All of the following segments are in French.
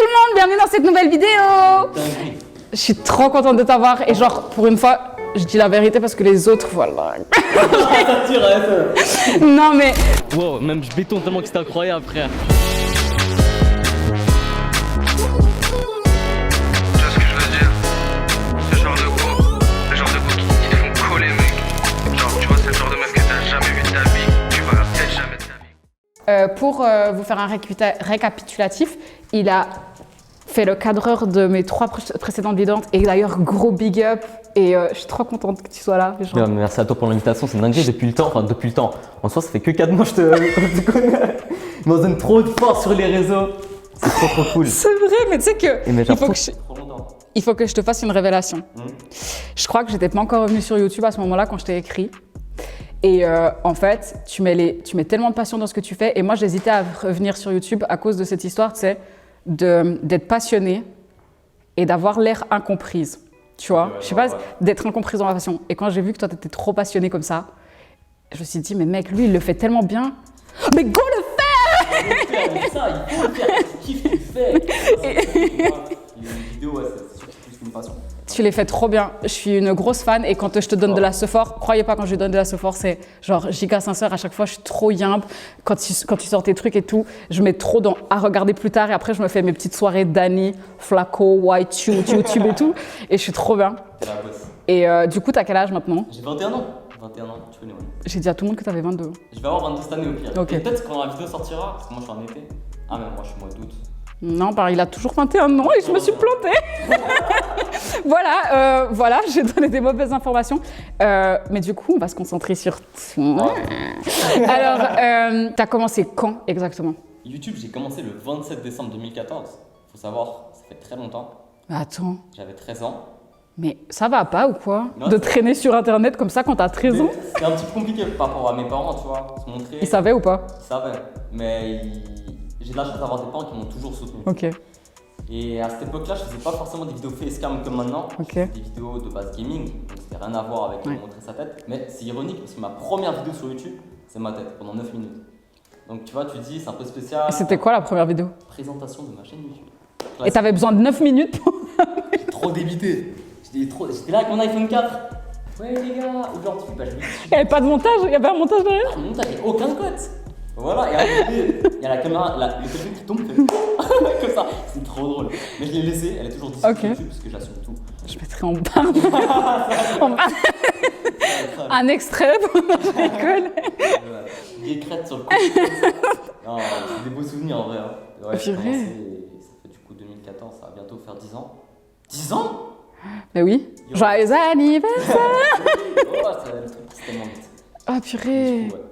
tout le monde, bienvenue dans cette nouvelle vidéo. Je suis trop contente de t'avoir et genre pour une fois, je dis la vérité parce que les autres, voilà. Non mais... Wow, même je béton tellement que c'était incroyable frère. Pour vous faire un récapitulatif, il a fait le cadreur de mes 3 précédentes vidéos et d'ailleurs gros big up et je suis trop contente que tu sois là. Genre. Merci à toi pour l'invitation, c'est dingue depuis le temps, en soi ça fait que 4 mois que je te connais, il me donne trop de force sur les réseaux, c'est trop cool. C'est vrai, mais tu sais que il faut que je te fasse une révélation. Je crois que j'étais pas encore revenue sur YouTube à ce moment-là quand je t'ai écrit. Et en fait, tu mets tellement de passion dans ce que tu fais. Et moi, j'hésitais à revenir sur YouTube à cause de cette histoire, tu sais, d'être passionnée et d'avoir l'air incomprise. Tu vois, je sais pas, d'être incomprise dans la passion. Et quand j'ai vu que toi, tu étais trop passionnée comme ça, je me suis dit, mais mec, lui, il le fait tellement bien. Mais go le faire! Il faut le faire, tu kiffes, tu le fais. Les vidéos, ouais, c'est plus qu'une passion. Tu les fais trop bien. Je suis une grosse fan et quand je te donne de la sephore, croyez pas quand je lui donne de la sephore, c'est genre giga sincère. À chaque fois, je suis trop yimbe. Quand tu sors tes trucs et tout, je mets trop à regarder plus tard et après, je me fais mes petites soirées Dani, Flaco, White, YouTube et tout. Et je suis trop bien. Et du coup, t'as quel âge maintenant? J'ai 21 ans. 21 ans, tu connais, ouais. J'ai dit à tout le monde que t'avais 22. Je vais avoir 22 cette année au pire. Okay. Peut-être quand la vidéo sortira, parce que moi je suis en été. Ah, mais moi je suis mois d'août. Non, il a toujours 21 ans et je me suis plantée. Voilà, j'ai donné des mauvaises informations. Mais du coup, on va se concentrer sur toi. Alors, t'as commencé quand exactement? YouTube, j'ai commencé le 27 décembre 2014. Faut savoir, ça fait très longtemps. Attends. J'avais 13 ans. Mais ça va pas ou quoi? Non, de traîner sur internet comme ça quand t'as 13 ans? C'est un petit peu compliqué par rapport à mes parents, tu vois. Se montrer. Ils savaient ou pas? Ils savaient. Mais j'ai de la chance d'avoir des parents qui m'ont toujours soutenu. Ok. Et à cette époque-là, je faisais pas forcément des vidéos facecam comme maintenant. Okay. Des vidéos de base gaming, donc c'était rien à voir avec montrer sa tête. Mais c'est ironique parce que ma première vidéo sur YouTube, c'est ma tête pendant 9 minutes. Donc tu vois, tu te dis, c'est un peu spécial. Et c'était quoi la première vidéo? Présentation de ma chaîne YouTube. Et t'avais besoin de 9 minutes pour... Trop débité. J'étais là avec mon iPhone 4. Ouais les gars, aujourd'hui, je me dis... Il n'y avait pas de montage? Il y avait un montage derrière? Ah, le montage, il n'y a aucun code. Voilà, et après, il y a la caméra, le téléphone qui tombe, comme ça. C'est trop drôle. Mais je l'ai laissée, elle est toujours disponible sur YouTube parce que j'assume tout. Je mettrai en barre. Un extrait pendant que je rigole. Des crêtes sur le côté. Non, c'est des beaux souvenirs en vrai. Hein. Ouais, ça fait du coup 2014, ça va bientôt faire 10 ans. 10 ans? Mais oui. Joyeux anniversaire! C'est tellement vite. Ah purée! Coup, ouais.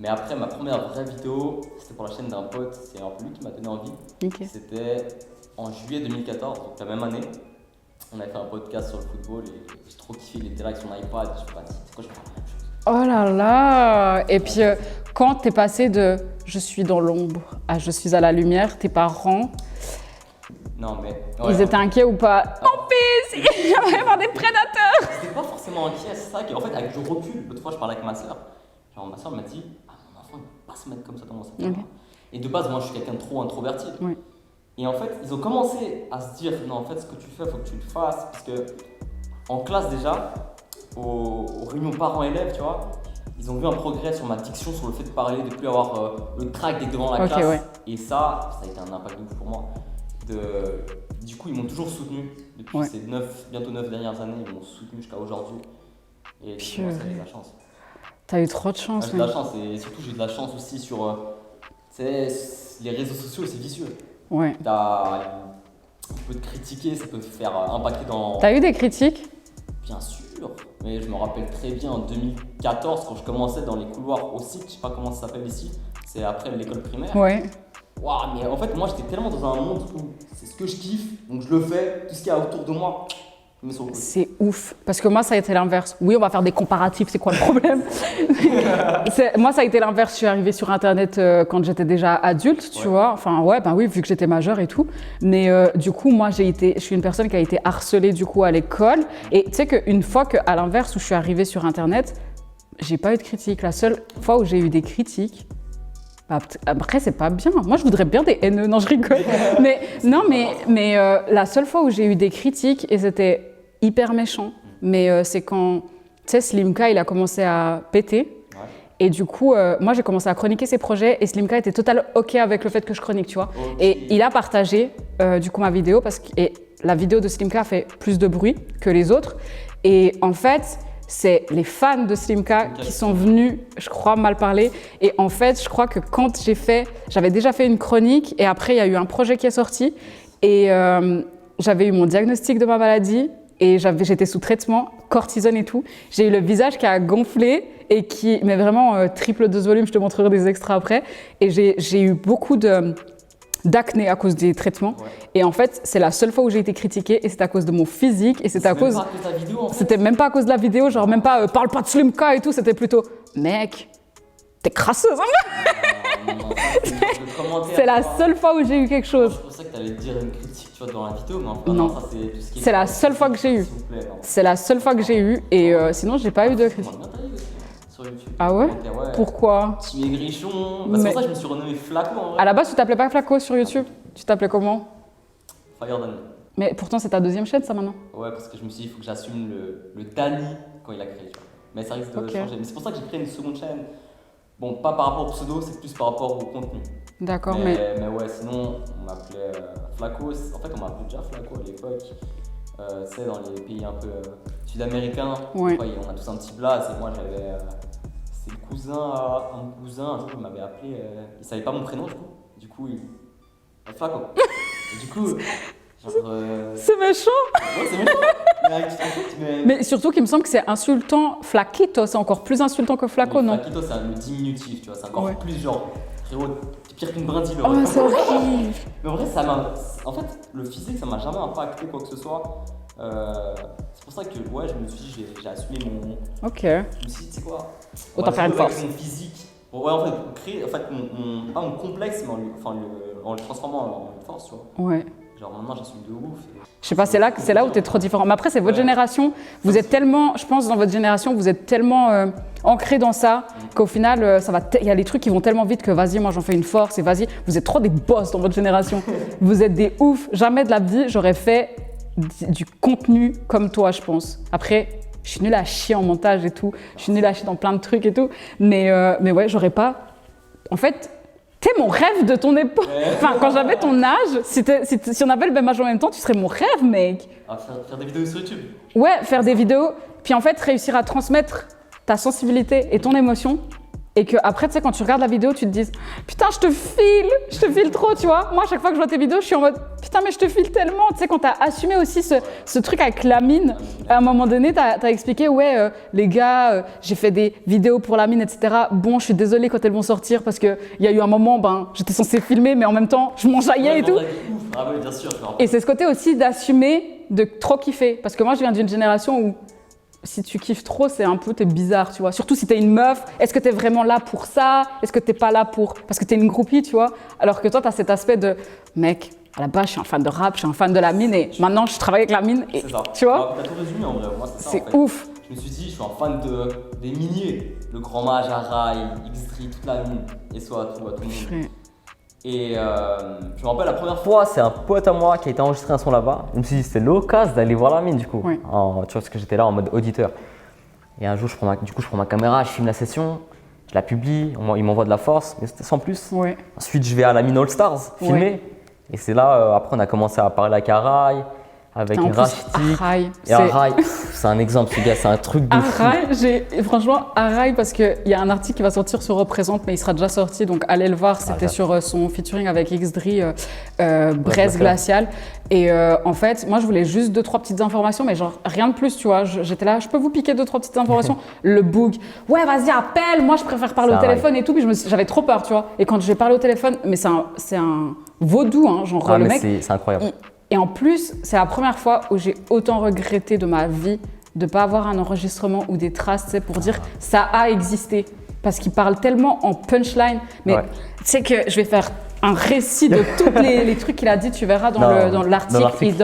Mais après, ma première vraie vidéo, c'était pour la chaîne d'un pote, c'est un peu lui qui m'a donné envie. Okay. C'était en juillet 2014, donc la même année. On avait fait un podcast sur le football et j'ai trop kiffé, il était là avec son iPad. Je me suis dit, c'est quoi, je vais faire la même chose. Oh là là! Et puis, quand t'es passé de « je suis dans l'ombre » à « je suis à la lumière », tes parents, non, mais, ils étaient inquiets ou pas? Mon fils, il va y avoir des prédateurs! C'était pas forcément inquiet, c'est ça. En fait, avec du recul, l'autre fois, je parlais avec ma soeur. Genre, ma soeur m'a dit, mon enfant, il ne peut pas se mettre comme ça dans sa caméra. Et de base, moi, je suis quelqu'un de trop introverti. Oui. Et en fait, ils ont commencé à se dire, non, en fait, ce que tu fais, il faut que tu le fasses. Parce que, en classe déjà, aux réunions parents-élèves, tu vois, ils ont vu un progrès sur ma diction, sur le fait de parler, de plus avoir le trac dès devant la classe. Ouais. Et ça a été un impact de ouf pour moi. Du coup, ils m'ont toujours soutenu depuis ces bientôt 9 dernières années. Ils m'ont soutenu jusqu'à aujourd'hui. Et moi, ça a eu de la chance. T'as eu trop de chance. J'ai de la chance et surtout, j'ai de la chance aussi sur les réseaux sociaux, c'est vicieux. Ouais. On peut te critiquer, ça peut te faire impacter dans. T'as eu des critiques? Bien sûr. Mais je me rappelle très bien en 2014, quand je commençais dans les couloirs au site, je sais pas comment ça s'appelle ici, c'est après l'école primaire. Ouais. Waouh, mais en fait, moi j'étais tellement dans un monde où c'est ce que je kiffe, donc je le fais, tout ce qu'il y a autour de moi, je me sens cool. C'est ouf, parce que moi ça a été l'inverse. Oui, on va faire des comparatifs, c'est quoi le problème? Moi ça a été l'inverse, je suis arrivée sur internet quand j'étais déjà adulte, tu vois. Enfin, oui, vu que j'étais majeure et tout. Mais du coup, moi je suis une personne qui a été harcelée du coup à l'école. Et tu sais qu'une fois qu'à l'inverse où je suis arrivée sur internet, j'ai pas eu de critiques. La seule fois où j'ai eu des critiques, Bah, après, c'est pas bien. Moi, je voudrais bien des haineux. Non, je rigole. mais la seule fois où j'ai eu des critiques, et c'était hyper méchant, mais c'est quand, tu sais, Slimka, il a commencé à péter. Et du coup, moi, j'ai commencé à chroniquer ses projets et Slimka était total OK avec le fait que je chronique, tu vois. Et il a partagé, du coup, ma vidéo et la vidéo de Slimka fait plus de bruit que les autres. Et en fait, c'est les fans de Slimka qui sont venus, je crois, mal parler. Et en fait, je crois que quand j'avais déjà fait une chronique et après, il y a eu un projet qui est sorti et j'avais eu mon diagnostic de ma maladie et j'étais sous traitement, cortisone et tout. J'ai eu le visage qui a gonflé et mais vraiment triple dose volume, je te montrerai des extraits après. Et j'ai eu beaucoup d'acné à cause des traitements. Et en fait, c'est la seule fois où j'ai été critiquée et c'est à cause de mon physique et c'était à cause de ta vidéo, en fait. C'était même pas à cause de la vidéo, genre même pas parle pas de Slimka et tout, c'était plutôt mec, t'es crasseuse. C'est la seule fois où j'ai eu quelque chose. Je pensais que t'allais dire une critique, tu vois, dans la vidéo, mais en fait, non, ça c'est tout ce qui est. C'est la seule fois que j'ai eu. C'est la seule fois que j'ai eu et sinon j'ai pas eu de critique. Sur YouTube. Ah ouais? Pourquoi? Petit maigrichon. Bah, c'est pour ça que je me suis renommé Flaco en vrai. À la base, tu t'appelais pas Flaco sur YouTube? Tu t'appelais comment? Fire Danny. Mais pourtant, c'est ta deuxième chaîne, ça maintenant? Ouais, parce que je me suis dit, il faut que j'assume le Danny quand il a créé. Tu vois. Mais ça risque de changer. Mais c'est pour ça que j'ai créé une seconde chaîne. Bon, pas par rapport au pseudo, c'est plus par rapport au contenu. D'accord, mais ouais, sinon, on m'appelait Flaco. En fait, on m'appelait déjà Flaco à l'époque. Tu sais, dans les pays un peu sud-américains, ouais. On a tous un petit blaze. Et moi, j'avais. C'est le cousin à un cousin, un truc, il m'avait appelé. Il savait pas mon prénom, du coup, il. Flaco. Et du coup. C'est méchant! Ouais, c'est méchant! Mais surtout qu'il me semble que c'est insultant. Flaquito, c'est encore plus insultant que Flaco, non? Flaquito, c'est le diminutif, tu vois, c'est encore plus genre. Frérot, t'es pire qu'une brindille. Oh, c'est horrible! Mais en vrai, en fait, le physique, ça m'a jamais impacté quoi que ce soit. C'est pour ça que, ouais, je me suis dit, j'ai assumé mon. Ok. Je me suis dit, tu sais quoi? Autant faire une force. Mon physique. Bon, ouais, en fait, créer, pas mon complexe, mais en le transformant en une force, tu vois. Ouais. Genre maintenant j'assume de ouf. Je sais pas, c'est là où t'es trop différent. Mais après, c'est votre génération. Vous êtes tellement, je pense, dans votre génération, vous êtes tellement ancré dans ça qu'au final, il y a les trucs qui vont tellement vite que vas-y, moi j'en fais une force et vas-y. Vous êtes trop des boss dans votre génération. Vous êtes des oufs. Jamais de la vie, j'aurais fait du contenu comme toi, je pense. Après, je suis nulle à chier en montage et tout. Je suis nulle à chier dans plein de trucs et tout. Mais ouais, j'aurais pas. En fait. T'es mon rêve de ton époque. Enfin, quand j'avais ton âge, si on avait le même âge en même temps, tu serais mon rêve, mec. Ah, faire des vidéos sur YouTube. Ouais, faire des vidéos, puis en fait, réussir à transmettre ta sensibilité et ton émotion. Et que après, tu sais, quand tu regardes la vidéo, tu te dis putain, je te file trop, tu vois. Moi, à chaque fois que je vois tes vidéos, je suis en mode putain, mais je te file tellement. Tu sais, quand t'as assumé aussi ce truc avec la mine, à un moment donné, t'as expliqué, ouais, les gars, j'ai fait des vidéos pour la mine, etc. Bon, je suis désolée quand elles vont sortir parce qu'il y a eu un moment, j'étais censée filmer, mais en même temps, je m'enjaillais et tout. Ah oui, bien sûr. Et c'est ce côté aussi d'assumer, de trop kiffer. Parce que moi, je viens d'une génération où si tu kiffes trop, t'es bizarre, tu vois. Surtout si t'es une meuf, est-ce que t'es vraiment là pour ça? Est-ce que t'es pas là parce que t'es une groupie, tu vois? Alors que toi, t'as cet aspect de mec, à la base, je suis un fan de rap, je suis un fan de la mine et maintenant, je travaille avec la mine. Et, c'est ça. Tu vois? T'as tout résumé en vrai. Moi, c'est ça. C'est ouf. Je me suis dit, je suis un fan des miniers. Le Grand Mage, Arai, X3, toute la mine. Et soit tout le monde. Et je me rappelle la première fois, c'est un pote à moi qui a été enregistré un son là-bas. Je me suis dit, c'était l'occasion d'aller voir la mine du coup. Oui. Tu vois, parce que j'étais là en mode auditeur. Et un jour, je prends ma caméra, je filme la session, je la publie, il m'envoie de la force, mais c'était sans plus. Oui. Ensuite, je vais à la mine All Stars filmer. Oui. Et c'est là, après, on a commencé à parler avec Arai, avec Rachitik. Arai, c'est un exemple, ce gars, c'est un truc de fou. Franchement, Arai, parce qu'il y a un article qui va sortir sur Représente, mais il sera déjà sorti, donc allez le voir. C'était sur son featuring avec X3, Braise Glacial. Et en fait, moi, je voulais juste 2-3 petites informations, mais genre rien de plus, tu vois. J'étais là, je peux vous piquer 2-3 petites informations. Le book, ouais, vas-y, appelle. Moi, je préfère parler au téléphone et tout. Puis j'avais trop peur, tu vois. Et quand je vais parler au téléphone, mais c'est un vaudou, hein, genre le mec. C'est incroyable. Et en plus, c'est la première fois où j'ai autant regretté de ma vie de ne pas avoir un enregistrement ou des traces, tu sais, pour dire ça a existé. Parce qu'il parle tellement en punchline. Mais tu sais que je vais faire un récit de tous les trucs qu'il a dit, tu verras dans l'article, il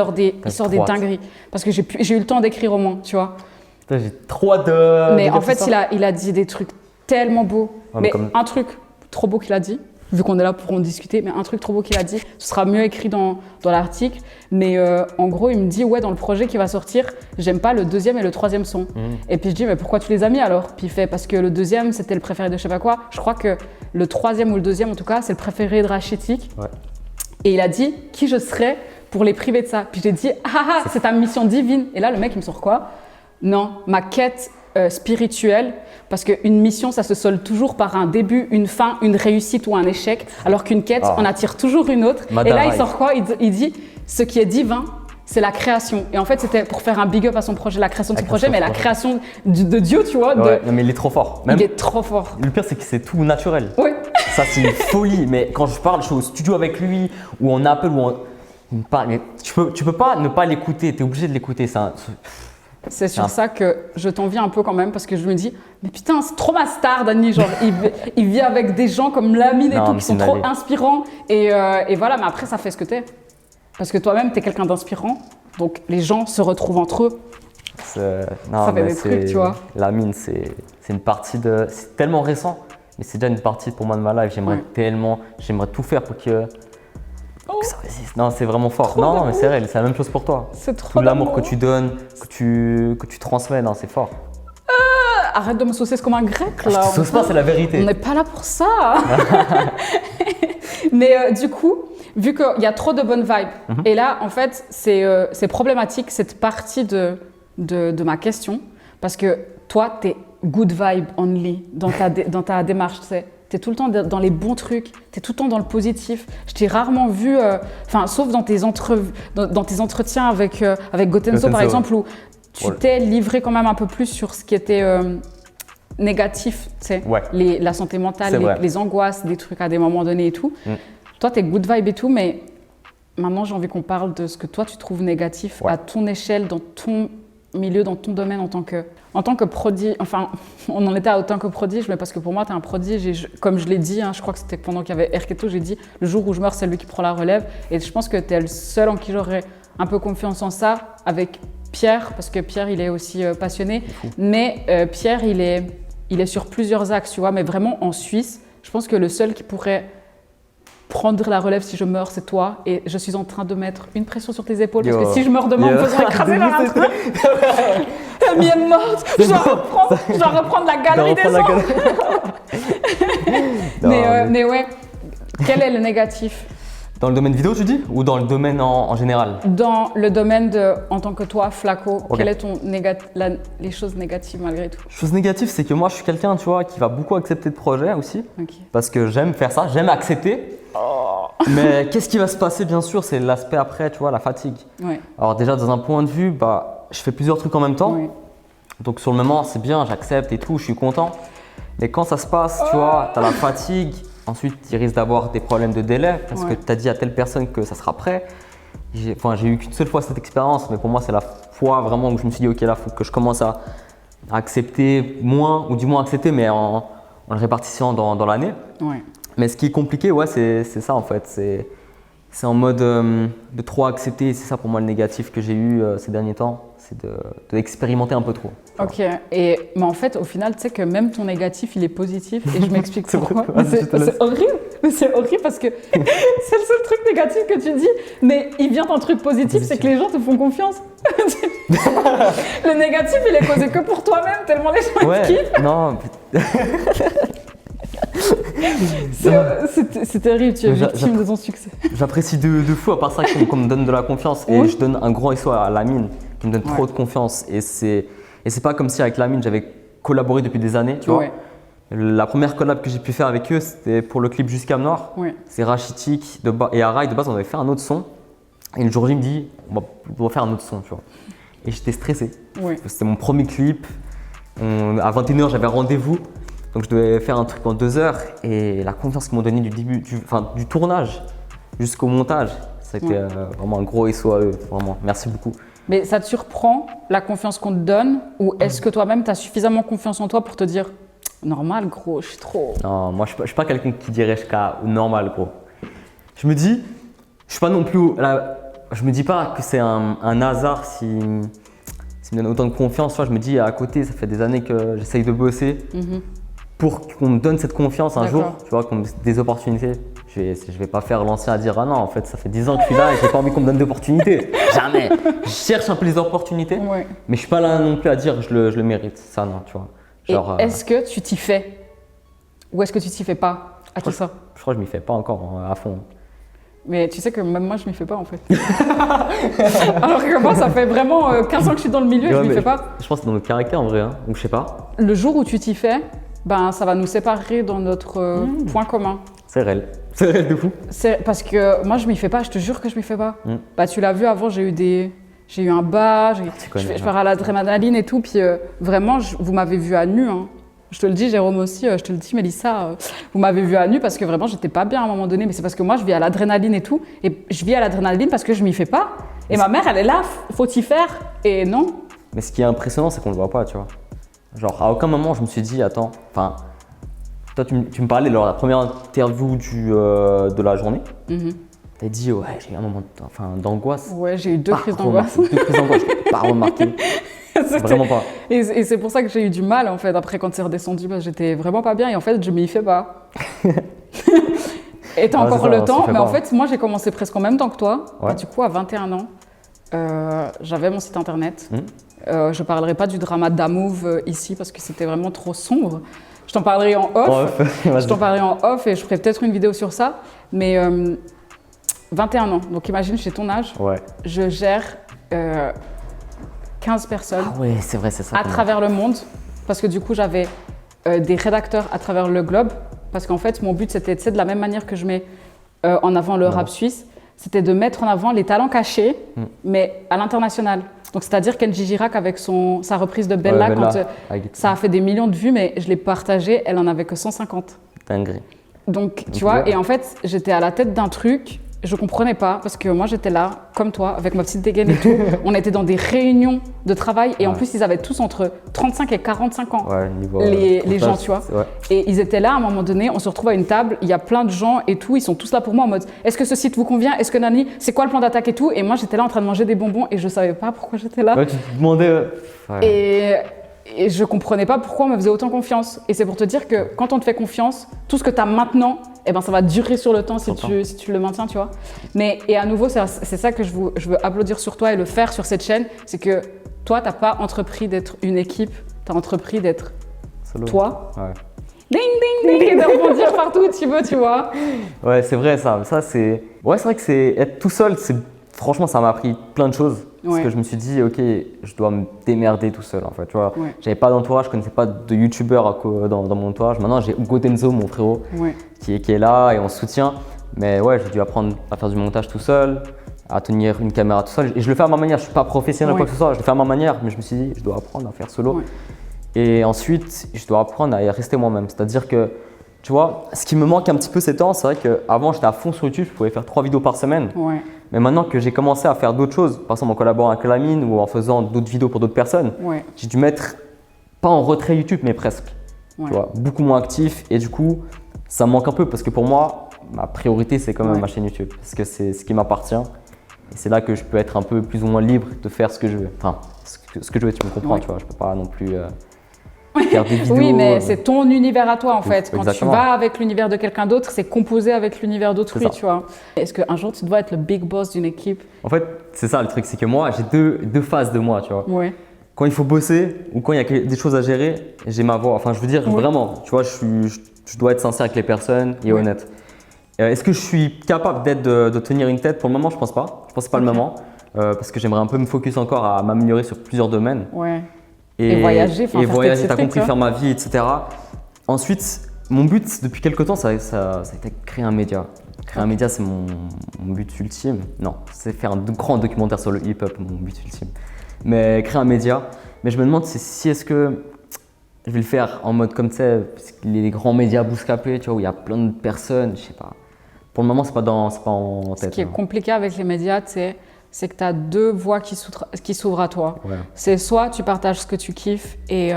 sort des dingueries. Parce que j'ai eu le temps d'écrire au moins, tu vois. Putain, j'ai trop hâte de. Mais en fait, il a dit des trucs tellement beaux. Ouais, mais un truc trop beau qu'il a dit, vu qu'on est là pour en discuter, mais un truc trop beau qu'il a dit, ce sera mieux écrit dans l'article, mais en gros, il me dit, ouais, dans le projet qui va sortir, j'aime pas le 2e et le 3e son. Et puis je dis, mais pourquoi tu les as mis alors? Puis il fait, parce que le 2e, c'était le préféré de je sais pas quoi. Je crois que le 3e ou le 2e, en tout cas, c'est le préféré de Rachitic. Ouais. Et il a dit, qui je serais pour les priver de ça? Puis j'ai dit, c'est ta mission divine. Et là, le mec, il me sort quoi? Non, ma quête spirituelle, parce qu'une mission, ça se solde toujours par un début, une fin, une réussite ou un échec, alors qu'une quête, on attire toujours une autre. Et là, il sort quoi? Il dit, ce qui est divin, c'est la création. Et en fait, c'était pour faire un big up à son projet, la création de son projet, mais la création de Dieu, tu vois. Ouais, non, mais il est trop fort. Il est trop fort. Le pire, c'est que c'est tout naturel. Oui. Ça, c'est une folie. Mais quand je parle, je suis au studio avec lui, ou en appel, ou en… Mais tu peux pas ne pas l'écouter, tu es obligé de l'écouter. C'est sur ça que je t'envie un peu quand même, parce que je me dis, mais putain, c'est trop ma star, Dany. Genre, il vit avec des gens comme Lamine et tout, qui sont trop inspirants. Et voilà, mais après, ça fait ce que t'es. Parce que toi-même, t'es quelqu'un d'inspirant. Donc, les gens se retrouvent entre eux. Ça fait des trucs, tu vois. Lamine, c'est une partie de… C'est tellement récent, mais c'est déjà une partie pour moi de ma life. J'aimerais tout faire pour que ça résiste. Non, c'est vraiment fort. Non, mais c'est réel, c'est la même chose pour toi. C'est trop tout l'amour que tu donnes, que tu transmets, non, c'est fort. Arrête de me saucer comme un grec là. Je te sauce pas, c'est la vérité. On n'est pas là pour ça. Mais du coup, vu qu'il y a trop de bonnes vibes, et là, en fait, c'est problématique cette partie de ma question, parce que toi, t'es good vibe only dans ta démarche, tu sais. Tu es tout le temps dans les bons trucs, tu es tout le temps dans le positif. Je t'ai rarement vu, sauf dans tes entretiens avec Gotenso par exemple, où tu t'es livré quand même un peu plus sur ce qui était négatif, tu sais, la santé mentale, les angoisses, des trucs à des moments donnés et tout. Toi, tu es good vibe et tout, mais maintenant, j'ai envie qu'on parle de ce que toi, tu trouves négatif à ton échelle, dans ton milieu, dans ton domaine en tant que prodige. Enfin, on en était à autant que prodige, mais parce que pour moi, tu es un prodige. Et comme je l'ai dit, je crois que c'était pendant qu'il y avait Erketo, j'ai dit, le jour où je meurs, c'est lui qui prend la relève. Et je pense que tu es le seul en qui j'aurais un peu confiance en ça, avec Pierre, parce que Pierre, il est aussi passionné. Mais Pierre, il est sur plusieurs axes, tu vois. Mais vraiment, en Suisse, je pense que le seul qui pourrait prendre la relève si je meurs, c'est toi. Et je suis en train de mettre une pression sur tes épaules, parce que si je meurs demain, on peut se écraser dans un truc. Amy est morte, je dois reprendre la galerie des ans. Mais ouais, quel est le négatif? Dans le domaine vidéo, tu dis? Ou dans le domaine en général? Dans le domaine en tant que toi, Flaco, quelles sont les choses négatives malgré tout? Chose négative, c'est que moi, je suis quelqu'un, tu vois, qui va beaucoup accepter de projets aussi. Parce que j'aime faire ça, j'aime accepter. Mais qu'est-ce qui va se passer, bien sûr, c'est l'aspect après, tu vois, la fatigue. Alors déjà, dans un point de vue, je fais plusieurs trucs en même temps. Donc sur le moment, c'est bien, j'accepte et tout, je suis content. Mais quand ça se passe, tu vois, tu as la fatigue. Ensuite, il risque d'avoir des problèmes de délai parce que tu as dit à telle personne que ça sera prêt. J'ai eu qu'une seule fois cette expérience, mais pour moi, c'est la fois vraiment où je me suis dit, ok, là, il faut que je commence à accepter moins, ou du moins accepter, mais en le répartissant dans l'année. Mais ce qui est compliqué, c'est ça en fait. C'est en mode de trop accepter. C'est ça pour moi le négatif que j'ai eu ces derniers temps. C'est d'expérimenter un peu trop. Ok, mais en fait, au final, tu sais que même ton négatif, il est positif et je m'explique pourquoi. C'est horrible, c'est horrible parce que c'est le seul truc négatif que tu dis, mais il vient d'un truc positif, c'est que les gens te font confiance. Le négatif, il est posé que pour toi-même, tellement les gens te kiffent. Non. C'est terrible, tu es victime de ton succès. J'apprécie de fou, à part ça qu'on me donne de la confiance et je donne un grand SO à Lamine qui me donne trop de confiance et c'est pas comme si avec Lamine j'avais collaboré depuis des années, tu vois. La première collab que j'ai pu faire avec eux, c'était pour le clip Jusqu'à Nord. C'est Rachitic et Arai, de base on avait fait un autre son et le jour J il me dit on doit faire un autre son, tu vois. Et j'étais stressé. C'était mon premier clip, à 21h j'avais rendez-vous. Donc je devais faire un truc en 2 heures et la confiance qu'ils m'ont donnée du début, du tournage jusqu'au montage, c'était vraiment un gros SO à eux, vraiment, merci beaucoup. Mais ça te surprend la confiance qu'on te donne ou est-ce que toi-même tu as suffisamment confiance en toi pour te dire normal gros, je suis trop… Non, moi je suis pas quelqu'un qui dirait jusqu'à normal gros. Je me dis, je suis pas non plus, je me dis pas que c'est un hasard si me donne autant de confiance, je me dis à côté ça fait des années que j'essaye de bosser. pour qu'on me donne cette confiance un jour, tu vois, qu'on me donne des opportunités. Je vais pas faire l'ancien à dire ah non, en fait, ça fait 10 ans que je suis là et j'ai pas envie qu'on me donne d'opportunités. Jamais. Je cherche un peu les opportunités, mais je suis pas là non plus à dire je le mérite. Ça, non, tu vois. Genre, est-ce que tu t'y fais ou est-ce que tu t'y fais pas à tout ça? Je crois que je m'y fais pas encore à fond. Mais tu sais que même moi, je m'y fais pas en fait. Alors que moi, ça fait vraiment 15 ans que je suis dans le milieu et je m'y fais pas. Je pense que c'est dans notre caractère en vrai, hein, ou je sais pas. Le jour où tu t'y fais, ben, ça va nous séparer dans notre point commun. C'est réel. C'est réel de fou. Parce que moi, je m'y fais pas, je te jure que je m'y fais pas. Bah, tu l'as vu avant, j'ai eu un bas, je pars à l'adrénaline et tout, puis vraiment, vous m'avez vu à nu. Hein. Je te le dis, Jérôme aussi, je te le dis, Mélissa, vous m'avez vu à nu parce que vraiment, j'étais pas bien à un moment donné, mais c'est parce que moi, je vis à l'adrénaline et tout, et je vis à l'adrénaline parce que je m'y fais pas. Et ma mère, elle est là, faut y faire, et non. Mais ce qui est impressionnant, c'est qu'on le voit pas, tu vois. Genre, à aucun moment, je me suis dit, attends, enfin, toi, tu me parlais lors de la première interview de la journée. T'as dit, ouais, j'ai eu un moment d'angoisse. Ouais, j'ai eu 2 crises d'angoisse. 2 crises d'angoisse, je l'ai pas remarqué. Vraiment pas. Et c'est pour ça que j'ai eu du mal en fait après quand c'est redescendu, parce que j'étais vraiment pas bien et en fait je m'y fais pas. Et t'as encore le temps, mais en fait moi j'ai commencé presque en même temps que toi. Ouais. Et du coup à 21 ans, j'avais mon site internet. Je parlerai pas du drama d'Amouv ici parce que c'était vraiment trop sombre. Je t'en parlerai en off. Je t'en parlerai en off et je ferai peut-être une vidéo sur ça. Mais 21 ans, donc imagine j'ai ton âge, je gère 15 personnes c'est vrai, c'est ça, à travers le monde, parce que du coup j'avais des rédacteurs à travers le globe, parce qu'en fait mon but c'était de la même manière que je mets en avant le rap suisse, c'était de mettre en avant les talents cachés, mais à l'international. Donc c'est-à-dire Kenji Girac avec sa reprise de Bella, quand ça a fait des millions de vues, mais je l'ai partagée, elle en avait que 150. Dinguerie. Donc tu vois, et en fait j'étais à la tête d'un truc. Je comprenais pas parce que moi j'étais là, comme toi, avec ma petite dégaine et tout. On était dans des réunions de travail et en plus ils avaient tous entre 35 et 45 ans, les gens, tu vois. Et ils étaient là à un moment donné, on se retrouve à une table, il y a plein de gens et tout, ils sont tous là pour moi en mode est-ce que ce site vous convient? Est-ce que Nani, c'est quoi le plan d'attaque et tout? Et moi j'étais là en train de manger des bonbons et je savais pas pourquoi j'étais là. Ouais, tu te demandais. Et je comprenais pas pourquoi on me faisait autant confiance. Et c'est pour te dire que quand on te fait confiance, tout ce que tu as maintenant, eh ben, ça va durer sur le temps si tu le maintiens, tu vois. Et à nouveau, c'est ça que je veux applaudir sur toi et le faire sur cette chaîne, c'est que toi, tu n'as pas entrepris d'être une équipe, tu as entrepris d'être toi. Ding, ding, ding, et de rebondir partout où tu veux, tu vois. Ouais, c'est vrai ça. C'est vrai que être tout seul, franchement, ça m'a appris plein de choses. Parce que je me suis dit, ok, je dois me démerder tout seul en fait. Tu vois, j'avais pas d'entourage, je connaissais pas de youtubeurs dans mon entourage. Maintenant, j'ai Hugo Denzo, mon frérot, qui est là et on se soutient. Mais ouais, j'ai dû apprendre à faire du montage tout seul, à tenir une caméra tout seul. Et je le fais à ma manière, je suis pas professionnel ou quoi que ce soit, je le fais à ma manière. Mais je me suis dit, je dois apprendre à faire solo. Et ensuite, je dois apprendre à y rester moi-même. C'est-à-dire que, tu vois, ce qui me manque un petit peu ces temps, c'est vrai qu'avant, j'étais à fond sur YouTube, je pouvais faire 3 vidéos par semaine. Mais maintenant que j'ai commencé à faire d'autres choses, par exemple en collaborant avec Lamine ou en faisant d'autres vidéos pour d'autres personnes, j'ai dû mettre, pas en retrait YouTube, mais presque. Tu vois, beaucoup moins actif et du coup, ça me manque un peu parce que pour moi, ma priorité, c'est quand même ma chaîne YouTube parce que c'est ce qui m'appartient et c'est là que je peux être un peu plus ou moins libre de faire ce que je veux. Enfin, ce que je veux, tu me comprends, tu vois, je peux pas non plus… faire des vidéos. Oui, mais c'est ton univers à toi en fait. Quand tu vas avec l'univers de quelqu'un d'autre, c'est composé avec l'univers d'autrui, tu vois. Est-ce qu'un jour tu dois être le big boss d'une équipe? En fait, c'est ça le truc, c'est que moi, j'ai deux phases de moi, tu vois. Quand il faut bosser ou quand il y a des choses à gérer, j'ai ma voix. Enfin, je veux dire vraiment, tu vois, je dois être sincère avec les personnes et honnête. Est-ce que je suis capable de tenir une tête? Pour le moment, je pense pas. Je pense pas le moment parce que j'aimerais un peu me focus encore à m'améliorer sur plusieurs domaines. Et voyager, t'as compris, faire ma vie, etc. Ensuite, mon but depuis quelques temps, ça a été de créer un média. Créer un média, c'est mon but ultime. Non, c'est faire un grand documentaire sur le hip-hop, mon but ultime. Mais créer un média. Mais je me demande si est-ce que je vais le faire en mode comme tu sais, les grands médias bouscapés, tu vois, où il y a plein de personnes, je sais pas. Pour le moment, c'est pas en tête. Ce qui est compliqué avec les médias, c'est que tu as 2 voies qui s'ouvrent à toi. C'est soit tu partages ce que tu kiffes et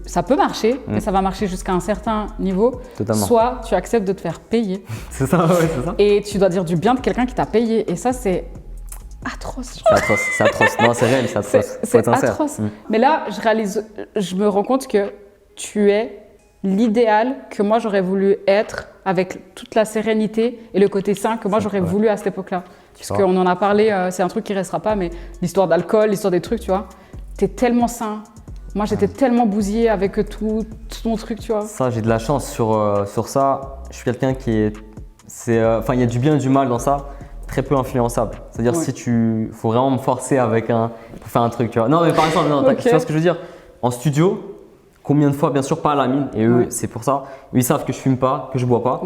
ça peut marcher, mais ça va marcher jusqu'à un certain niveau. Soit tu acceptes de te faire payer. C'est ça, c'est ça. Et tu dois dire du bien de quelqu'un qui t'a payé. Et ça, c'est atroce. C'est atroce. Non, c'est réel, c'est atroce. C'est atroce. Mais là, je me rends compte que tu es l'idéal que moi j'aurais voulu être avec toute la sérénité et le côté sain que moi j'aurais voulu à cette époque-là. Parce qu'on en a parlé, c'est un truc qui restera pas, mais l'histoire d'alcool, l'histoire des trucs, tu vois. T'es tellement sain. Moi, j'étais tellement bousillée avec tout ton truc, tu vois. Ça, j'ai de la chance sur ça. Je suis quelqu'un qui est… Enfin, il y a du bien et du mal dans ça. Très peu influençable. C'est-à-dire si tu… faut vraiment me forcer pour faire un truc, tu vois. Non, mais par exemple, tu vois ce que je veux dire? En studio, combien de fois, bien sûr, pas à la mine. Et eux, c'est pour ça. Eux, ils savent que je fume pas, que je bois pas.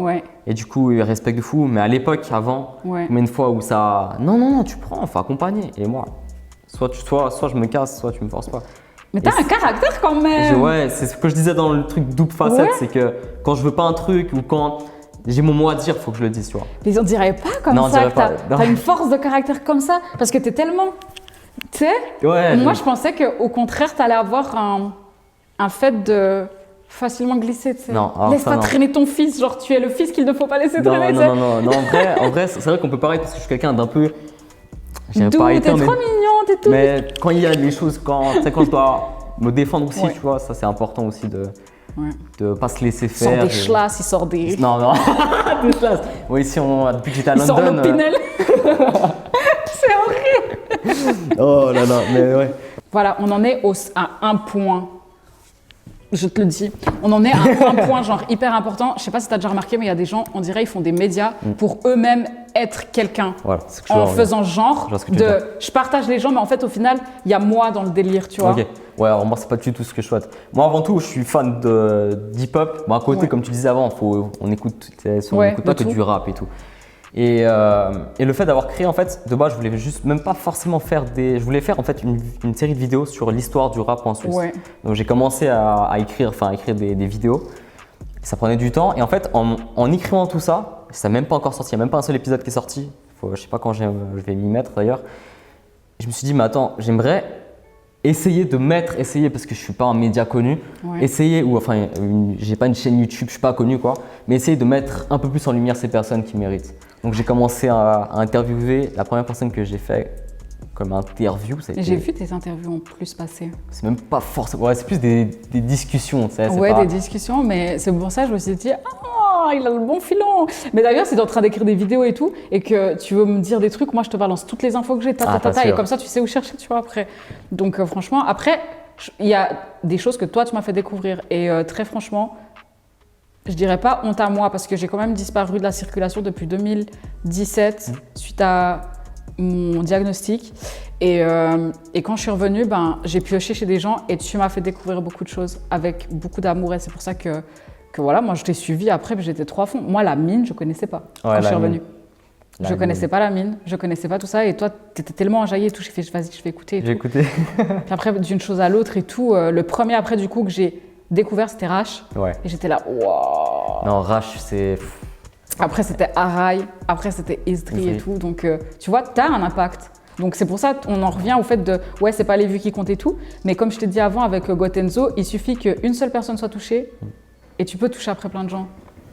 Et du coup, ils respectent de fou. Mais à l'époque, avant, combien de fois où ça… Non, tu prends, faut accompagner. Et moi, soit je me casse, soit tu me forces pas. Mais t'as un caractère quand même. Ouais, c'est ce que je disais dans le truc double facette, c'est que quand je veux pas un truc ou quand j'ai mon mot à dire, faut que je le dise, tu vois. Mais on dirait pas comme ça que t'as une force de caractère comme ça, parce que t'es tellement… Tu sais, moi je pensais qu'au contraire, t'allais avoir un fait de facilement glisser, tu sais. Non, laisse pas traîner ton fils, genre tu es le fils qu'il ne faut pas laisser traîner. Non, en vrai, c'est vrai qu'on peut parler parce que je suis quelqu'un d'un peu… Doux, t'es trop mignon, t'es tout… Mais quand il y a des choses, quand je dois me défendre aussi, tu vois, ça c'est important aussi de pas se laisser faire. Il sort des chlasses, il sort des… Non, des chlasses. Oui, si depuis que j'étais à London… Il sort le Pinel. C'est horrible. Oh là là, mais ouais. Voilà, on en est à un point. Je te le dis, on en est à un point genre hyper important. Je sais pas si tu as déjà remarqué, mais il y a des gens, on dirait, ils font des médias pour eux-mêmes être quelqu'un. Voilà, en faisant genre je partage les gens, mais en fait, au final, il y a moi dans le délire, tu vois. Ok, ouais, alors moi, c'est pas du tout ce que je souhaite. Moi, avant tout, je suis fan d'hip-hop. Bon, à côté, comme tu disais avant, on écoute pas que du rap et tout. Et le fait d'avoir créé, en fait, de base, je voulais juste même pas forcément je voulais faire en fait une série de vidéos sur l'histoire du rap en Suisse. Donc j'ai commencé à écrire des vidéos. Ça prenait du temps et en fait, en écrivant tout ça, ça n'a même pas encore sorti, il n'y a même pas un seul épisode qui est sorti. Je sais pas quand je vais m'y mettre d'ailleurs. Je me suis dit, mais attends, j'aimerais essayer parce que je suis pas un média connu, j'ai pas une chaîne YouTube, je suis pas connu quoi, mais essayer de mettre un peu plus en lumière ces personnes qui méritent. Donc j'ai commencé à interviewer. La première personne que j'ai fait comme interview, ça a été… J'ai vu tes interviews en plus passer. C'est même pas forcément… c'est plus des discussions, tu sais. Des discussions, mais c'est pour ça que je me suis dit, il a le bon filon. Mais d'ailleurs, si tu es en train d'écrire des vidéos et tout, et que tu veux me dire des trucs, moi je te balance toutes les infos que j'ai, et comme ça tu sais où chercher, tu vois, après. Donc franchement, après, il y a des choses que toi tu m'as fait découvrir, et très franchement, je dirais pas honte à moi, parce que j'ai quand même disparu de la circulation depuis 2017 suite à mon diagnostic. Et quand je suis revenue, j'ai pioché chez des gens et tu m'as fait découvrir beaucoup de choses avec beaucoup d'amour. Et c'est pour ça que voilà, moi je t'ai suivi après, j'étais trop à fond. Moi, la mine, je connaissais pas quand je suis revenue. Je connaissais pas la mine, je connaissais pas tout ça. Et toi, tu étais tellement enjaillé et tout. J'ai fait, vas-y, je vais écouter. J'ai écouté. Puis après, d'une chose à l'autre et tout, le premier après du coup que j'ai découvert, c'était Rash. Et j'étais là, waouh. Non, Rash, c'est… Après, c'était Arai, après, c'était Esdri et tout. Donc, tu vois, tu as un impact. Donc, c'est pour ça qu'on en revient au fait de, c'est pas les vues qui comptent et tout. Mais comme je t'ai dit avant avec Gotenzo, il suffit qu'une seule personne soit touchée et tu peux toucher après plein de gens.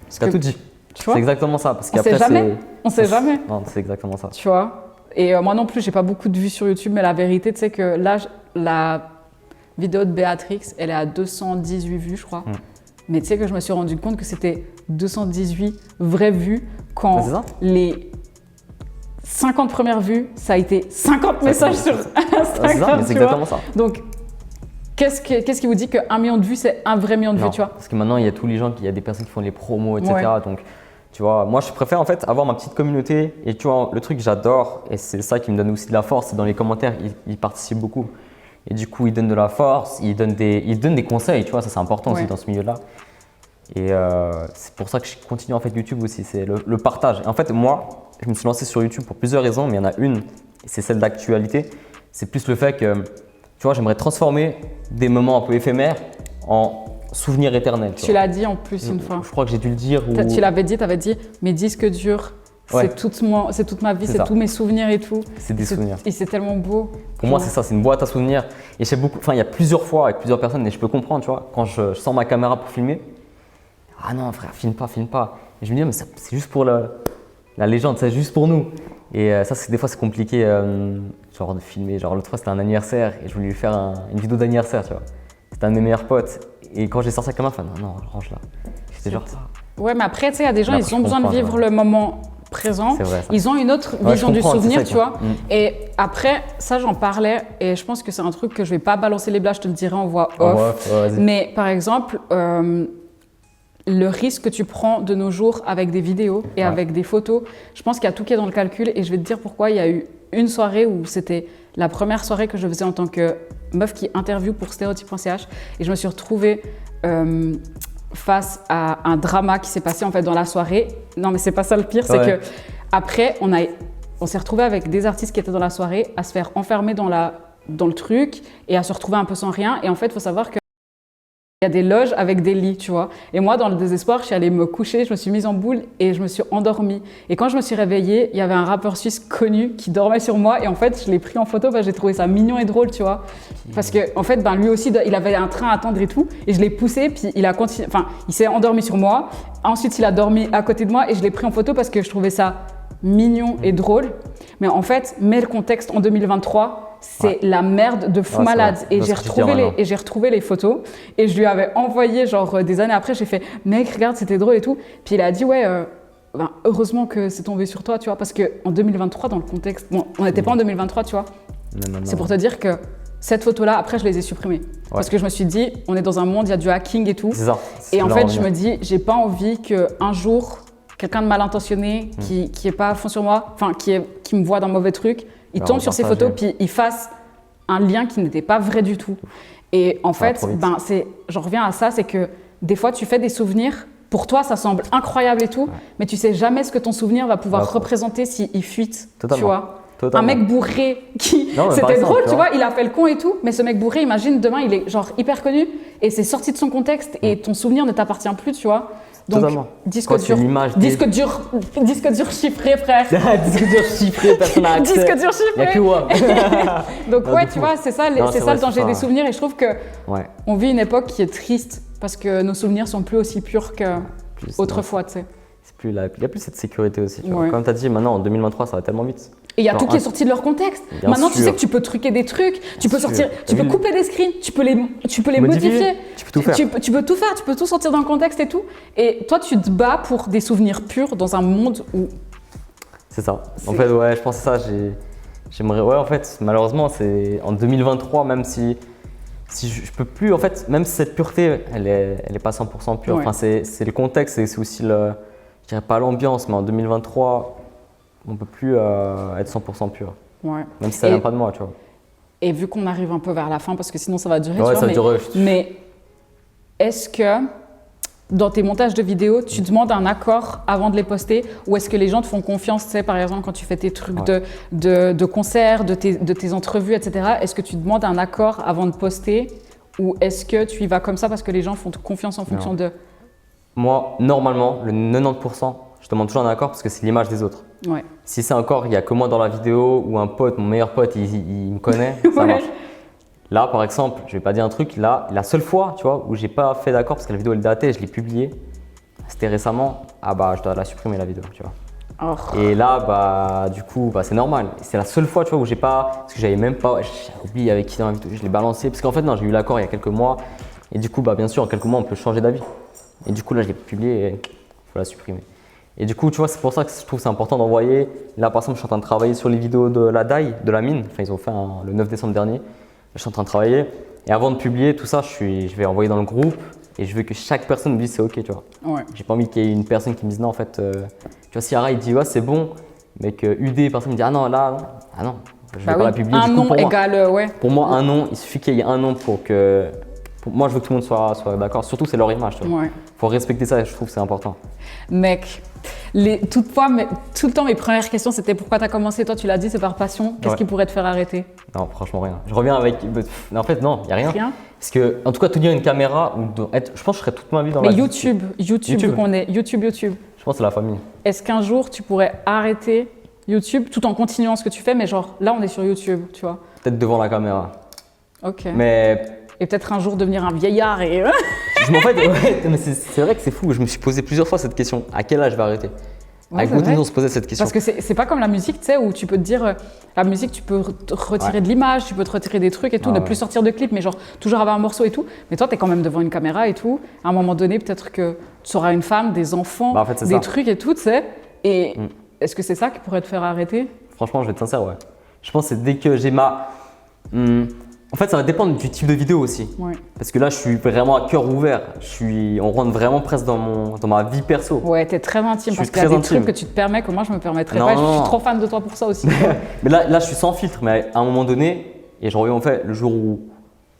Tu as tout dit. C'est exactement ça. Parce on sait jamais. Non, c'est exactement ça. Tu vois. Et moi non plus, j'ai pas beaucoup de vues sur YouTube, mais la vérité, tu sais que là, la vidéo de Béatrix, elle est à 218 vues, je crois. Mais tu sais que je me suis rendu compte que c'était 218 vraies vues quand les 50 premières vues, ça a été 50 messages sur Instagram. C'est exactement ça. Donc, qu'est-ce qui vous dit qu'un million de vues, c'est un vrai million de vues, tu vois? Parce que maintenant, il y a tous les gens, il y a des personnes qui font les promos, etc. Donc, tu vois, moi, je préfère en fait avoir ma petite communauté. Et tu vois, le truc que j'adore, et c'est ça qui me donne aussi de la force, c'est dans les commentaires, ils participent beaucoup. Et du coup, ils donnent de la force, ils donnent des conseils, tu vois, ça c'est important aussi dans ce milieu-là. Et c'est pour ça que je continue en fait YouTube aussi, c'est le partage. Et en fait, moi, je me suis lancé sur YouTube pour plusieurs raisons, mais il y en a une, et c'est celle d'actualité. C'est plus le fait que, tu vois, j'aimerais transformer des moments un peu éphémères en souvenirs éternels. Tu l'as dit en plus une fois. Je crois que j'ai dû le dire. Tu l'avais dit, tu avais dit, mes disques durs. C'est toute ma vie, c'est tous mes souvenirs et tout. C'est des souvenirs. Et c'est tellement beau. Pour moi, c'est ça, c'est une boîte à souvenirs. Et il y a plusieurs fois avec plusieurs personnes, et je peux comprendre, tu vois, quand je sors ma caméra pour filmer, ah non, frère, filme pas. Et je me dis, mais c'est juste pour la légende, c'est juste pour nous. Et ça, des fois, c'est compliqué, genre de filmer. Genre, l'autre fois, c'était un anniversaire et je voulais lui faire une vidéo d'anniversaire, tu vois. c'était un de mes meilleurs potes. Et quand j'ai sorti avec la meuf, non, range là. J'étais genre. Ouais, mais après, tu sais, il y a des gens, ils ont besoin de vivre le moment présent. C'est vrai, ça. Ils ont une autre vision du souvenir, tu vois. Mm. Et après, ça, j'en parlais et je pense que c'est un truc que je vais pas balancer les blagues, je te le dirai en voix off. Mais par exemple, le risque que tu prends de nos jours avec des vidéos et avec des photos, je pense qu'il y a tout qui est dans le calcul et je vais te dire pourquoi. Il y a eu une soirée où c'était la première soirée que je faisais en tant que meuf qui interview pour stéréotype.ch et je me suis retrouvée face à un drama qui s'est passé en fait dans la soirée. Non mais c'est pas ça le pire, c'est que après on s'est retrouvés avec des artistes qui étaient dans la soirée à se faire enfermer dans le truc et à se retrouver un peu sans rien. Et en fait, il faut savoir que il y a des loges avec des lits, tu vois. Et moi, dans le désespoir, je suis allée me coucher, je me suis mise en boule et je me suis endormie. Et quand je me suis réveillée, il y avait un rappeur suisse connu qui dormait sur moi. Et en fait, je l'ai pris en photo, j'ai trouvé ça mignon et drôle, tu vois. Parce que, en fait, lui aussi, il avait un train à attendre et tout. Et je l'ai poussé, puis il s'est endormi sur moi. Ensuite, il a dormi à côté de moi et je l'ai pris en photo parce que je trouvais ça mignon et drôle. Mais en fait, mets le contexte en 2023. C'est la merde de fou malade. Et j'ai retrouvé les photos et je lui avais envoyé genre des années après, j'ai fait mec regarde c'était drôle et tout. Puis il a dit heureusement que c'est tombé sur toi tu vois parce qu'en 2023 dans le contexte, bon on n'était pas en 2023 tu vois. Non. C'est pour te dire que cette photo là après je les ai supprimées parce que je me suis dit on est dans un monde, il y a du hacking et tout. C'est ça. Et en fait je me dis j'ai pas envie qu'un jour quelqu'un de mal intentionné qui est pas à fond sur moi, enfin qui me voit dans mauvais trucs, il tombe sur ces photos puis il fasse un lien qui n'était pas vrai du tout. Et en fait, j'en reviens à ça, c'est que des fois tu fais des souvenirs, pour toi ça semble incroyable et tout, mais tu sais jamais ce que ton souvenir va pouvoir représenter s'il fuite, tu vois. Un mec bourré c'était drôle, tu vois, il a fait le con et tout, mais ce mec bourré, imagine demain il est genre hyper connu et c'est sorti de son contexte et ton souvenir ne t'appartient plus, tu vois. Donc, disque dur chiffré, frère. Disque dur chiffré, personne n'a accès. Disque dur chiffré. Il n'y a que moi. Donc, tu vois, c'est ça le danger des souvenirs. Et je trouve qu'on vit une époque qui est triste parce que nos souvenirs sont plus aussi purs qu'autrefois, tu sais. Il n'y a plus cette sécurité aussi. Tu vois. Comme tu as dit, maintenant en 2023, ça va tellement vite. Et il y a tout qui est sorti de leur contexte. Maintenant, tu sais que tu peux truquer des trucs, tu peux couper des screens, tu peux les modifier. Tu peux tout faire. Tu peux tout faire, tu peux tout sortir dans le contexte et tout. Et toi, tu te bats pour des souvenirs purs dans un monde où… C'est ça. En fait, je pense que ça, j'aimerais… Ouais, en fait, malheureusement, c'est en 2023, même si je peux plus… En fait, même si cette pureté, elle est pas 100% pure. Enfin, c'est le contexte et c'est aussi je dirais pas l'ambiance, mais en 2023… On ne peut plus être 100% pur, même si ça ne vient pas de moi, tu vois. Et vu qu'on arrive un peu vers la fin, parce que sinon ça va durer, mais est-ce que dans tes montages de vidéos, tu demandes un accord avant de les poster ou est-ce que les gens te font confiance, tu sais, par exemple, quand tu fais tes trucs de concerts, de tes entrevues, etc. Est-ce que tu demandes un accord avant de poster ou est-ce que tu y vas comme ça parce que les gens font confiance en fonction de… Moi, normalement, le 90%, je demande toujours un accord parce que c'est l'image des autres. Si c'est encore, il n'y a que moi dans la vidéo ou un pote, mon meilleur pote, il me connaît, ça marche. Là, par exemple, je vais pas dire un truc, là, la seule fois, tu vois, où j'ai pas fait d'accord parce que la vidéo elle datait, je l'ai publiée, c'était récemment, je dois la supprimer la vidéo, tu vois. Et là, du coup, c'est normal. C'est la seule fois, tu vois, où j'ai pas, parce que j'avais oublié avec qui dans la vidéo, je l'ai balancé, parce qu'en fait, non, j'ai eu l'accord il y a quelques mois, et du coup, bien sûr, en quelques mois, on peut changer d'avis. Et du coup, là, je l'ai publié et il faut la supprimer. Et du coup, tu vois, c'est pour ça que je trouve que c'est important d'envoyer. Là, par exemple, je suis en train de travailler sur les vidéos de la DAI, de la mine. Enfin, ils ont fait le 9 décembre dernier. Je suis en train de travailler. Et avant de publier tout ça, je vais envoyer dans le groupe et je veux que chaque personne me dise c'est OK, tu vois. J'ai pas envie qu'il y ait une personne qui me dise non, en fait, tu vois, si Ara il dit c'est bon, mais que UD, personne me dit ah non, là, non, je vais pas la publier. Un nom égale, Pour moi, un nom, il suffit qu'il y ait un nom pour que. Moi, je veux que tout le monde soit d'accord. Surtout, c'est leur image. Il faut respecter ça et je trouve que c'est important. Mec, tout le temps, mes premières questions, c'était pourquoi tu as commencé. Toi, tu l'as dit, c'est par passion. Qu'est-ce qui pourrait te faire arrêter? Non, franchement, rien. Je reviens avec… En fait, non, il n'y a rien. Rien? Parce que, en tout cas, tenir une caméra, je pense que je serais toute ma vie dans la vie. Mais YouTube, vu qu'on est YouTube. Je pense que c'est la famille. Est-ce qu'un jour, tu pourrais arrêter YouTube tout en continuant ce que tu fais, mais genre, là, on est sur YouTube, tu vois? Peut-être devant la caméra. Ok. Mais… Et peut-être un jour devenir un vieillard et… En fait, mais c'est vrai que c'est fou. Je me suis posé plusieurs fois cette question. À quel âge je vais arrêter? Avec beaucoup de gens, on se posait cette question. Parce que c'est pas comme la musique, tu sais, où tu peux te dire, la musique, tu peux te retirer de l'image, tu peux te retirer des trucs et tout, ne plus sortir de clip, mais genre toujours avoir un morceau et tout. Mais toi, t'es quand même devant une caméra et tout. À un moment donné, peut-être que tu auras une femme, des enfants, en fait, des trucs et tout, tu sais. Et est-ce que c'est ça qui pourrait te faire arrêter? Franchement, je vais être sincère, ouais. Je pense que c'est dès que j'ai ma… En fait, ça va dépendre du type de vidéo aussi. Ouais. Parce que là, je suis vraiment à cœur ouvert. On rentre vraiment presque dans ma vie perso. Ouais, t'es très intime parce qu'il y a des trucs que tu te permets que moi, je me permettrais pas. Je suis trop fan de toi pour ça aussi. Mais là, je suis sans filtre. Mais à un moment donné, et je reviens en fait, le jour où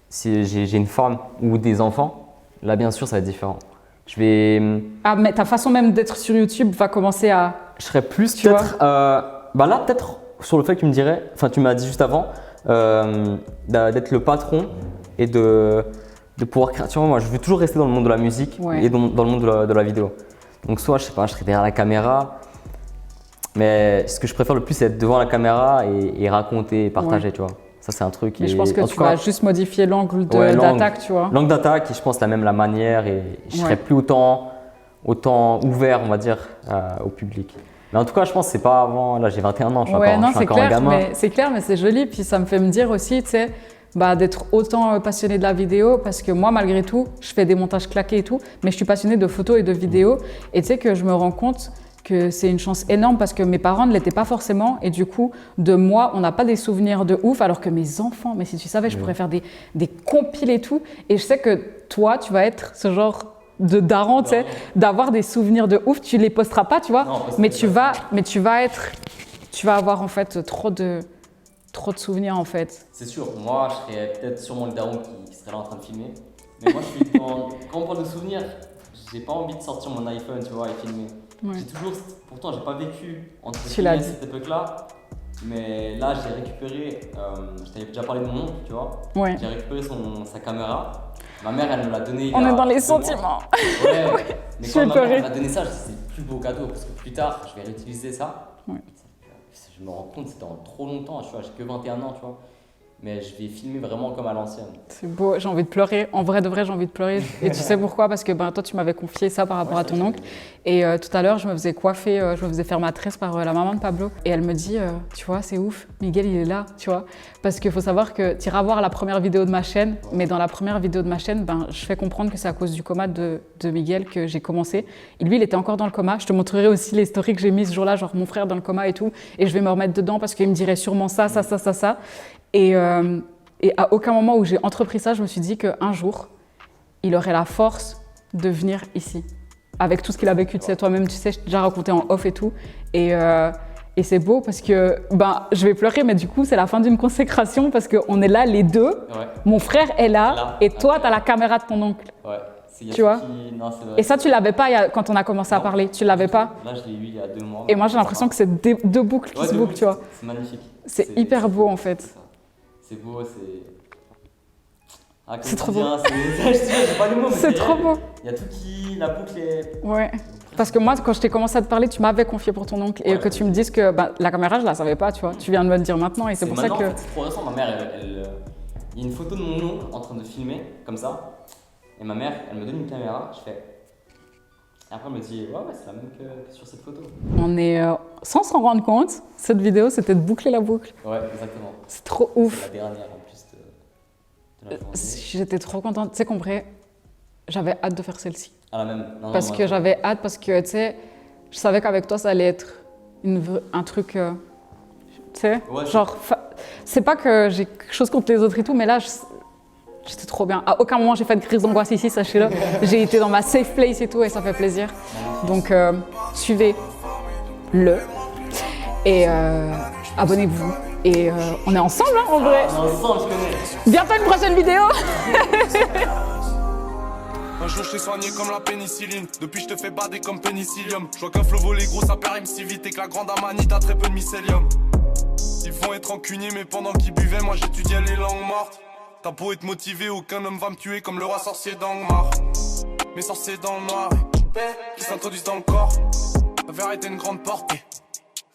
si j'ai une femme ou des enfants, là, bien sûr, ça va être différent. Je vais… Ah, mais ta façon même d'être sur YouTube va commencer à… Je serais plus peut-être… là, peut-être sur le fait que tu me dirais… Enfin, tu m'as dit juste avant… d'être le patron et de pouvoir créer. Tu vois, moi, je veux toujours rester dans le monde de la musique et dans le monde de la vidéo. Donc, soit, je sais pas, je serai derrière la caméra, mais ce que je préfère le plus, c'est être devant la caméra et raconter et partager, tu vois. Ça, c'est un truc. Mais je pense que tu vas juste modifier l'angle d'attaque, tu vois. L'angle d'attaque, et je pense la manière, et je serai plus autant ouvert, on va dire, au public. Mais en tout cas, je pense que c'est pas avant. Là, j'ai 21 ans, je suis encore un gamin. C'est clair, mais c'est joli. Puis ça me fait me dire aussi, tu sais, d'être autant passionné de la vidéo parce que moi, malgré tout, je fais des montages claqués et tout, mais je suis passionnée de photos et de vidéos. Et tu sais que je me rends compte que c'est une chance énorme parce que mes parents ne l'étaient pas forcément. Et du coup, de moi, on n'a pas des souvenirs de ouf, alors que mes enfants, mais si tu savais, je pourrais faire des compiles et tout. Et je sais que toi, tu vas être ce genre de daron, tu sais, d'avoir des souvenirs de ouf. Tu les posteras pas, tu vois, mais tu vas avoir en fait trop de souvenirs en fait. C'est sûr, moi je serais peut-être sûrement le daron qui serait là en train de filmer. Mais moi je suis quand on parle de souvenirs, j'ai pas envie de sortir mon iPhone, tu vois, et filmer. Pourtant j'ai pas vécu entre cette époque-là. Mais là j'ai récupéré, je t'avais déjà parlé de mon oncle, tu vois. J'ai récupéré sa caméra. Ma mère, elle me l'a donné. On est dans les sentiments. Ouais. Mais quand ma mère m'a donné ça, c'est le plus beau cadeau parce que plus tard, je vais réutiliser ça. Je me rends compte, c'était en trop longtemps. Tu vois, j'ai que 21 ans, tu vois. Mais je vais filmer vraiment comme à l'ancienne. C'est beau, j'ai envie de pleurer. En vrai de vrai, j'ai envie de pleurer. Et tu sais pourquoi? Parce que toi, tu m'avais confié ça par rapport à ton oncle. Et tout à l'heure, je me faisais coiffer, je me faisais faire ma tresse par la maman de Pablo. Et elle me dit, tu vois, c'est ouf, Miguel, il est là, tu vois. Parce qu'il faut savoir que tu iras voir la première vidéo de ma chaîne. Mais dans la première vidéo de ma chaîne, je fais comprendre que c'est à cause du coma de Miguel que j'ai commencé. Et lui, il était encore dans le coma. Je te montrerai aussi les stories que j'ai mises ce jour-là, genre mon frère dans le coma et tout. Et je vais me remettre dedans parce qu'il me dirait sûrement ça. Et à aucun moment où j'ai entrepris ça, je me suis dit qu'un jour, il aurait la force de venir ici. Avec tout ce qu'il a vécu, tu sais, toi-même, tu sais, je t'ai déjà raconté en off et tout. Et c'est beau parce que, je vais pleurer, mais du coup, c'est la fin d'une consécration parce qu'on est là les deux. Ouais. Mon frère est là et toi, tu as la caméra de ton oncle. Ouais. Tu vois? Non, c'est vrai. Et ça, tu l'avais pas quand on a commencé à parler. Tu l'avais pas? Là, je l'ai eu il y a 2 mois. Et moi, j'ai l'impression que c'est deux boucles qui se bouclent, tu vois. C'est magnifique. C'est hyper beau, en fait. C'est beau, c'est… c'est trop beau. C'est trop beau. Il y a tout qui… La boucle est… Ouais. Parce que moi, quand je t'ai commencé à te parler, tu m'avais confié pour ton oncle. Et que tu me dises que la caméra, je la savais pas, tu vois. Tu viens de me le dire maintenant et c'est pour ça que… En fait, c'est trop récent. Ma mère, il y a une photo de mon oncle en train de filmer, comme ça. Et ma mère, elle me donne une caméra, je fais… Et après, elle me dit, ouais, c'est la même que sur cette photo. On est, sans s'en rendre compte, cette vidéo, c'était de boucler la boucle. Ouais, exactement. C'est trop ouf. C'est la dernière en plus de la journée. J'étais trop contente. Tu sais qu'en vrai, j'avais hâte de faire celle-ci. Ah, la même. Parce que j'avais hâte, parce que, tu sais, je savais qu'avec toi, ça allait être un truc, tu sais, genre, c'est pas que j'ai quelque chose contre les autres et tout, mais là, j'étais trop bien. À aucun moment, j'ai fait de crise d'angoisse ici, sachez-le. J'ai été dans ma safe place et tout, et ça fait plaisir. Donc, suivez-le. Et abonnez-vous. Et on est ensemble, hein, en vrai. On est ensemble, je connais. Bientôt une prochaine vidéo. Un jour je t'ai soigné comme la pénicilline. Depuis je te fais bader comme pénicillium. Je vois qu'un flow volé gros ça périme si vite. Et que la grande amanite a très peu de mycélium. Ils vont être rancuniers mais pendant qu'ils buvaient moi j'étudiais les langues mortes. T'as beau être motivé, aucun homme va me tuer comme le roi sorcier d'Angmar. Mes sorciers dans le noir qui s'introduisent dans le corps. La vérité une grande portée,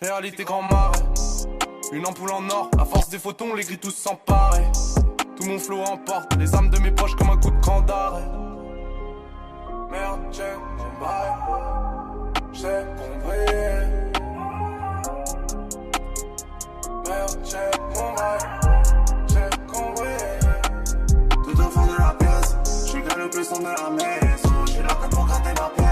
réalité grand marais. Une ampoule en or, la force des photons, les gris tous s'emparer. Tout mon flow emporte, les âmes de mes poches comme un coup de cran d'arrêt. Merde, j'ai compris. son de la maison. J'ai la tête pour gratter ma peine.